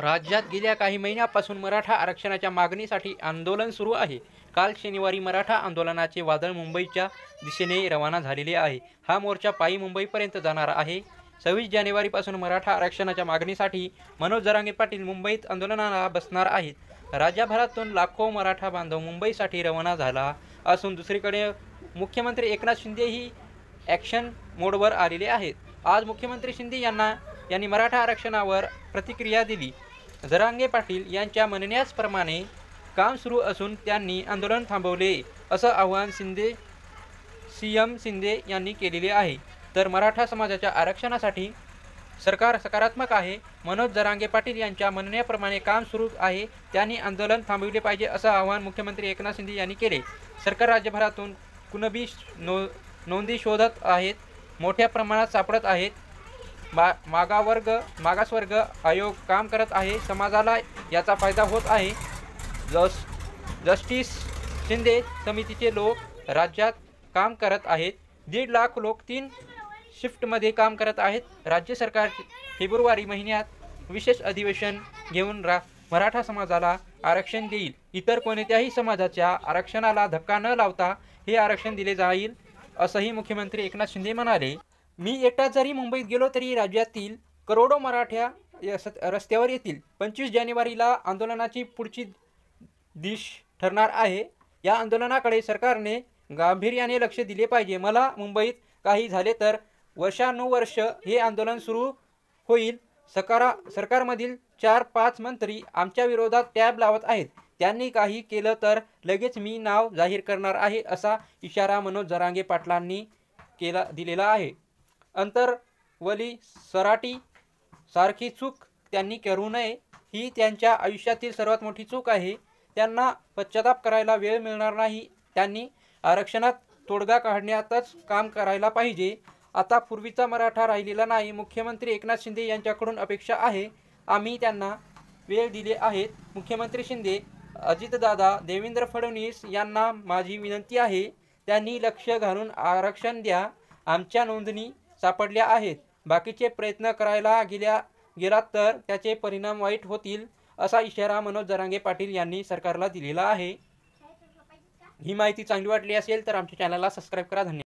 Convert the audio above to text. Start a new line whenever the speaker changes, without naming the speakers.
राज्यात गेल्या काही महिन्यांपासून मराठा आरक्षणाच्या मागणीसाठी आंदोलन सुरू आहे. काल शनिवारी मराठा आंदोलनाचे वादळ मुंबईच्या दिशेने रवाना झालेले आहे. हा मोर्चा पायी मुंबईपर्यंत जाणार आहे. 26 जानेवारीपासून मराठा आरक्षणाच्या मागणीसाठी मनोज जरांगे पाटील मुंबईत आंदोलनाला बसणार आहेत. राज्यभरातून लाखो मराठा बांधव मुंबईसाठी रवाना झाला असून दुसरीकडे मुख्यमंत्री एकनाथ शिंदेही ॲक्शन मोडवर आलेले आहेत. आज मुख्यमंत्री शिंदे यांनी मराठा आरक्षणावर प्रतिक्रिया दिली. जरांगे पाटील यांच्या म्हणण्याप्रमाणे काम सुरू असून त्यांनी आंदोलन थांबवले असं आवाहन सीएम शिंदे यांनी केलेले आहे. तर मराठा समाजाच्या आरक्षणासाठी सरकार सकारात्मक आहे. मनोज जरांगे पाटील यांच्या म्हणण्याप्रमाणे काम सुरू आहे, त्यांनी आंदोलन थांबविले पाहिजे असं आवाहन मुख्यमंत्री एकनाथ शिंदे यांनी केले. सरकार राज्यभरातून कुणबी नोंदी शोधत आहेत, मोठ्या प्रमाणात सापडत आहेत. मागासवर्ग आयोग काम करत आहे. समाजाला याचा फायदा होत आहे. जस्टिस शिंदे समितीचे लोक राज्यात काम करत आहेत. 1.5 लाख लोक 3 शिफ्टमध्ये काम करत आहेत. राज्य सरकार फेब्रुवारी महिन्यात विशेष अधिवेशन घेऊन मराठा समाजाला आरक्षण देईल. इतर कोणत्याही समाजाच्या आरक्षणाला धक्का न लावता हे आरक्षण दिले जाईल असंही मुख्यमंत्री एकनाथ शिंदे म्हणाले. मी एकटा जरी मुंबईत गेलो तरी राज्यातील करोडो मराठा रस्त्यावर येतील. 25 जानेवारीला आंदोलनाची पुढची दिश ठरणार आहे. या आंदोलनाकडे सरकारने गांभीर्याने लक्ष दिले पाहिजे. मला मुंबईत काही झाले तर वर्षानुवर्ष हे आंदोलन सुरू होईल. सरकारमधील 4-5 मंत्री आमच्या विरोधात टॅब लावत आहेत. त्यांनी काही केलं तर लगेच मी नाव जाहीर करणार आहे असा इशारा मनोज जरांगे पाटलांनी दिलेला आहे. अंतरवली सराटी सारखी चूक त्यांनी करू नये. ही त्यांच्या आयुष्यातील सर्वात मोठी चूक आहे. त्यांना पश्चाताप करायला वेळ मिळणार नाही. त्यांनी आरक्षणात तोडगा काढण्यातच काम करायला पाहिजे. आता पूर्वीचा मराठा राहिलेला नाही. मुख्यमंत्री एकनाथ शिंदे यांच्याकडून अपेक्षा आहे. आम्ही त्यांना वेळ दिले आहेत. मुख्यमंत्री शिंदे, अजितदादा, देवेंद्र फडणवीस यांना माझी विनंती आहे. त्यांनी लक्ष घालून आरक्षण द्या. आमच्या नोंदणी सापडल्या आहेत. बाकीचे प्रयत्न करायला गेलात तर त्याचे परिणाम वाईट होतील असा इशारा मनोज जरांगे पाटील यांनी सरकारला दिलेला आहे. ही माहिती चांगली वाटली असेल तर आमच्या चॅनलला सबस्क्राईब करा. धन्यवाद.